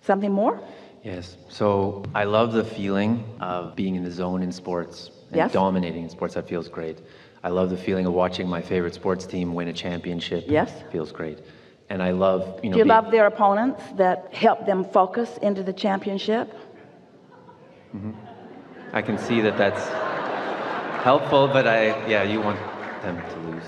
Something more? Yes. So I love the feeling of being in the zone in sports and Yes. dominating in sports. That feels great. I love the feeling of watching my favorite sports team win a championship. Yes. Feels great. And I love, Do you love their opponents that help them focus into the championship? I can see that that's helpful, but you want them to lose.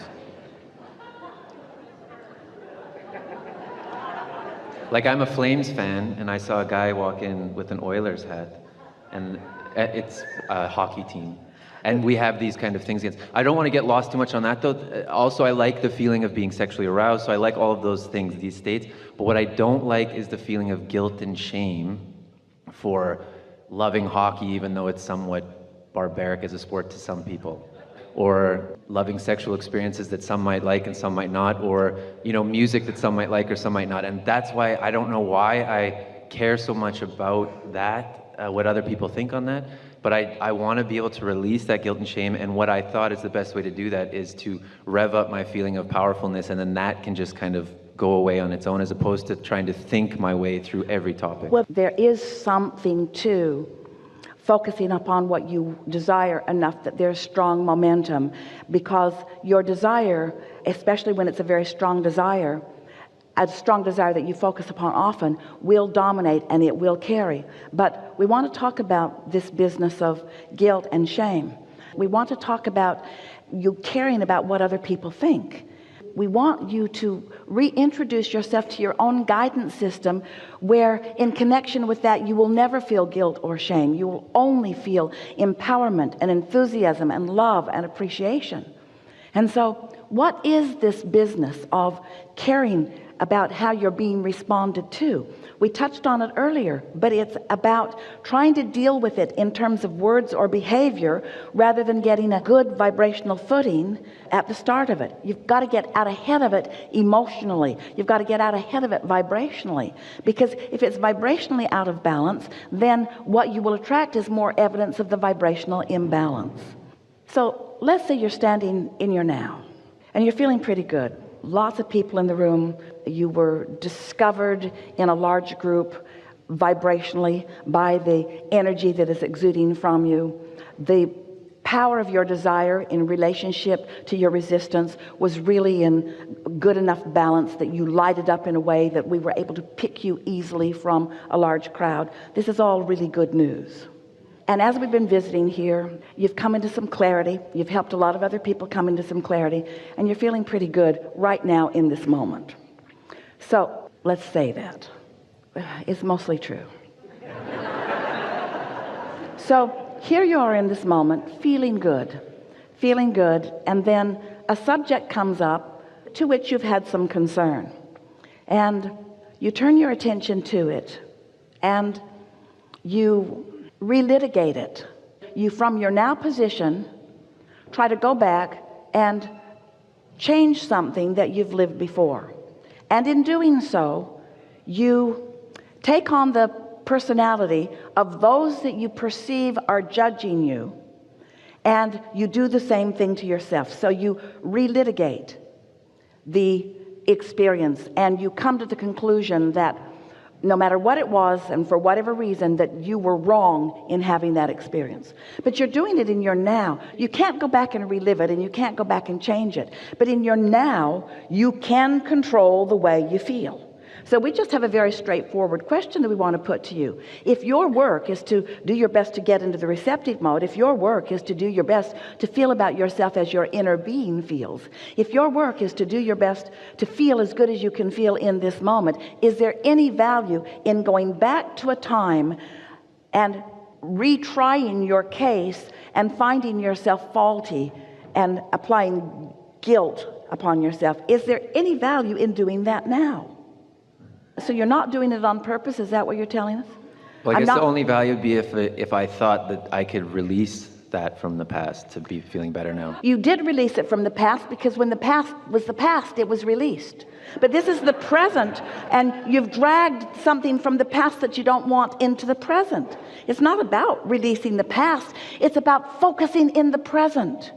Like, I'm a Flames fan, and I saw a guy walk in with an Oilers hat, and it's a hockey team. And we have these kind of things against. I don't want to get lost too much on that, though. Also, I like the feeling of being sexually aroused, so I like all of those things, these states. But what I don't like is the feeling of guilt and shame for loving hockey, even though it's somewhat barbaric as a sport to some people. Or loving sexual experiences that some might like and some might not, or music that some might like or some might not. And that's why I don't know why I care so much about that, what other people think on that. But I want to be able to release that guilt and shame, and what I thought is the best way to do that is to rev up my feeling of powerfulness, and then that can just kind of go away on its own, as opposed to trying to think my way through every topic. Well, there is something to focusing upon what you desire enough that there's strong momentum, because your desire, especially when it's a very strong desire, a strong desire that you focus upon often, will dominate and it will carry. But we want to talk about this business of guilt and shame. We want to talk about you caring about what other people think. We want you to reintroduce yourself to your own guidance system, where in connection with that you will never feel guilt or shame. You will only feel empowerment and enthusiasm and love and appreciation. And so what is this business of caring about how you're being responded to? We touched on it earlier, but it's about trying to deal with it in terms of words or behavior, rather than getting a good vibrational footing at the start of it. You've got to get out ahead of it emotionally. You've got to get out ahead of it vibrationally, because if it's vibrationally out of balance, then what you will attract is more evidence of the vibrational imbalance. So let's say you're standing in your now and you're feeling pretty good. Lots of people in the room. You were discovered in a large group vibrationally by the energy that is exuding from you. The power of your desire in relationship to your resistance was really in good enough balance that you lighted up in a way that we were able to pick you easily from a large crowd. This is all really good news. And as we've been visiting here, you've come into some clarity. You've helped a lot of other people come into some clarity, and you're feeling pretty good right now in this moment. So let's say that. It's mostly true. So here you are in this moment, feeling good, and then a subject comes up to which you've had some concern. And you turn your attention to it, and you relitigate it. You, from your now position, try to go back and change something that you've lived before. And in doing so, you take on the personality of those that you perceive are judging you, and you do the same thing to yourself. So you relitigate the experience, and you come to the conclusion that no matter what it was, and for whatever reason, that you were wrong in having that experience. But you're doing it in your now. You can't go back and relive it, and you can't go back and change it. But in your now, you can control the way you feel. So we just have a very straightforward question that we want to put to you. If your work is to do your best to get into the receptive mode, if your work is to do your best to feel about yourself as your inner being feels, if your work is to do your best to feel as good as you can feel in this moment, is there any value in going back to a time and retrying your case and finding yourself faulty and applying guilt upon yourself? Is there any value in doing that now? So you're not doing it on purpose? Is that what you're telling us? Well, I guess the only value would be if I thought that I could release that from the past to be feeling better now. You did release it from the past, because when the past was the past, it was released. But this is the present, and you've dragged something from the past that you don't want into the present. It's not about releasing the past. It's about focusing in the present.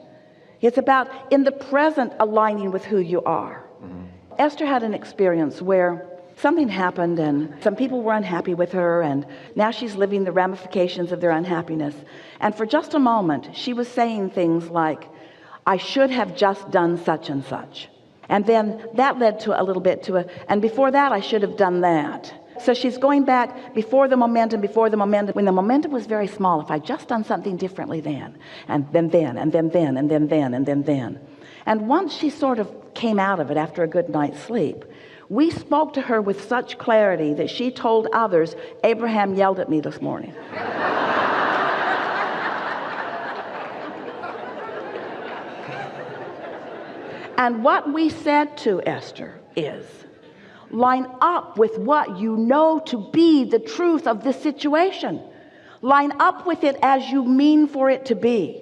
It's about in the present aligning with who you are. Mm-hmm. Esther had an experience where something happened and some people were unhappy with her, and now she's living the ramifications of their unhappiness. And for just a moment she was saying things like, I should have just done such and such, and then that led to a little bit to and before that I should have done that. So she's going back before the momentum, when the momentum was very small. If I just done something differently then, and then, and then, and then, and then. And once she sort of came out of it after a good night's sleep, we spoke to her with such clarity that she told others, Abraham yelled at me this morning. And what we said to Esther is, line up with what you know to be the truth of this situation. Line up with it as you mean for it to be.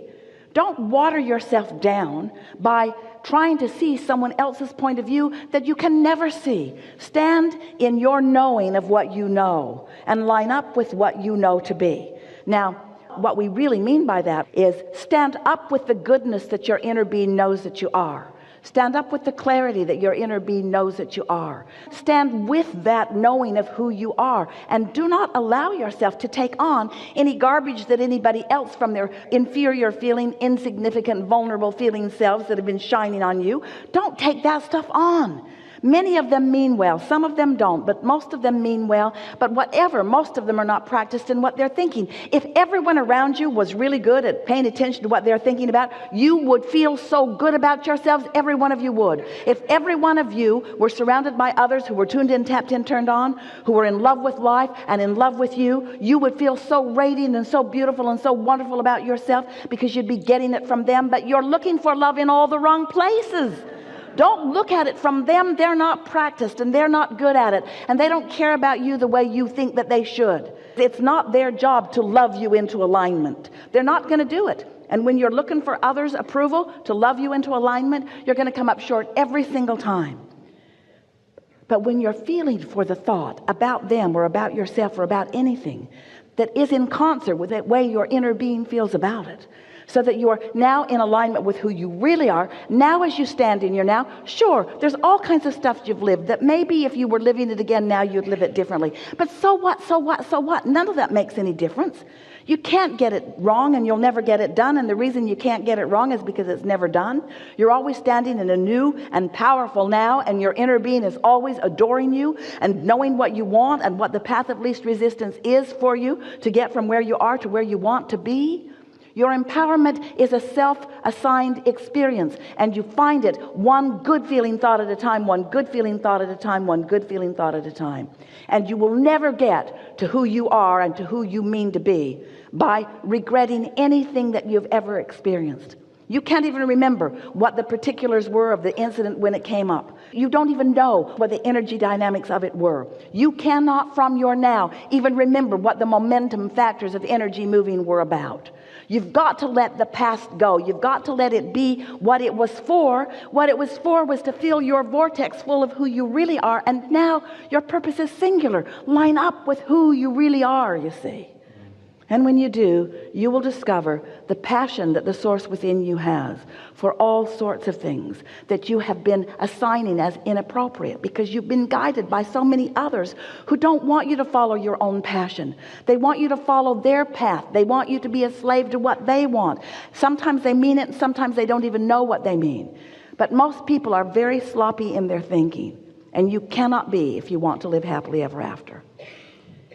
Don't water yourself down by trying to see someone else's point of view that you can never see. Stand in your knowing of what you know and line up with what you know to be. Now, what we really mean by that is stand up with the goodness that your inner being knows that you are. Stand up with the clarity that your inner being knows that you are. Stand with that knowing of who you are, and do not allow yourself to take on any garbage that anybody else from their inferior feeling, insignificant, vulnerable feeling selves that have been shining on you. Don't take that stuff on. Many of them mean well, some of them don't, but most of them mean well. But whatever, most of them are not practiced in what they're thinking. If everyone around you was really good at paying attention to what they're thinking about, you would feel so good about yourselves. Every one of you would. If every one of you were surrounded by others who were tuned in, tapped in, turned on, who were in love with life and in love with you, you would feel so radiant and so beautiful and so wonderful about yourself, because you'd be getting it from them. But you're looking for love in all the wrong places. Don't look at it from them. They're not practiced and they're not good at it, and they don't care about you the way you think that they should. It's not their job to love you into alignment. They're not going to do it. And when you're looking for others' approval to love you into alignment, you're going to come up short every single time. But when you're feeling for the thought about them or about yourself or about anything that is in concert with the way your inner being feels about it, so that you're now in alignment with who you really are, now as you stand in your now, sure, there's all kinds of stuff you've lived that maybe if you were living it again now, you'd live it differently. But so what? None of that makes any difference. You can't get it wrong, and you'll never get it done. And the reason you can't get it wrong is because it's never done. You're always standing in a new and powerful now, and your inner being is always adoring you and knowing what you want and what the path of least resistance is for you to get from where you are to where you want to be. Your empowerment is a self-assigned experience, and you find it one good feeling thought at a time, one good feeling thought at a time, one good feeling thought at a time. And you will never get to who you are and to who you mean to be by regretting anything that you've ever experienced. You can't even remember what the particulars were of the incident when it came up. You don't even know what the energy dynamics of it were. You cannot from your now even remember what the momentum factors of energy moving were about. You've got to let the past go. You've got to let it be what it was for. What it was for was to fill your vortex full of who you really are. And now your purpose is singular. Line up with who you really are, you see. And when you do, you will discover the passion that the source within you has for all sorts of things that you have been assigning as inappropriate, because you've been guided by so many others who don't want you to follow your own passion. They want you to follow their path. They want you to be a slave to what they want. Sometimes they mean it, and sometimes they don't even know what they mean. But most people are very sloppy in their thinking, and you cannot be if you want to live happily ever after.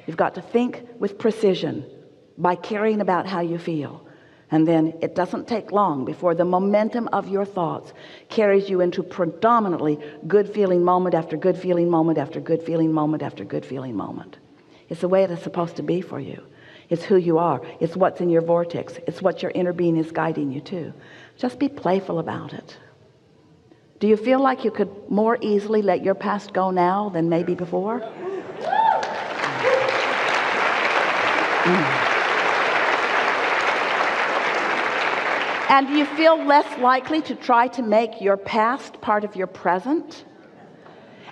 You've got to think with precision, by caring about how you feel. And then it doesn't take long before the momentum of your thoughts carries you into predominantly good feeling moment after good feeling moment after good feeling moment after good feeling moment. It's the way it is supposed to be for you. It's who you are. It's what's in your vortex. It's what your inner being is guiding you to. Just be playful about it. Do you feel like you could more easily let your past go now than maybe before? And do you feel less likely to try to make your past part of your present?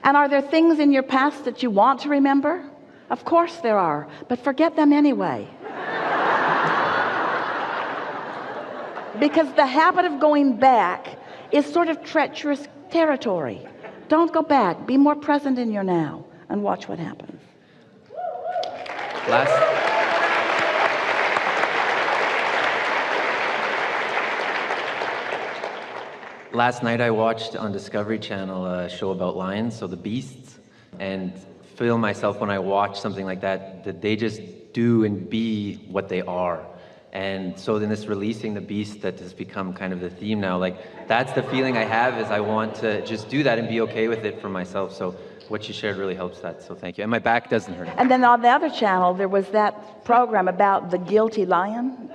And are there things in your past that you want to remember? Of course there are, but forget them anyway. Because the habit of going back is sort of treacherous territory. Don't go back. Be more present in your now. and watch what happens. Last night I watched on Discovery Channel a show about lions, so the beasts, and feel myself when I watch something like that they just do and be what they are. And so in this releasing the beast that has become kind of the theme now, like that's the feeling I have, is I want to just do that and be okay with it for myself. So what you shared really helps that, so thank you. And my back doesn't hurt. And then on the other channel there was that program about the guilty lion.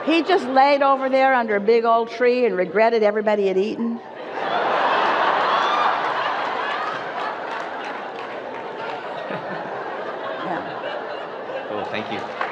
He just laid over there under a big old tree and regretted everybody had eaten. Yeah. Cool, thank you.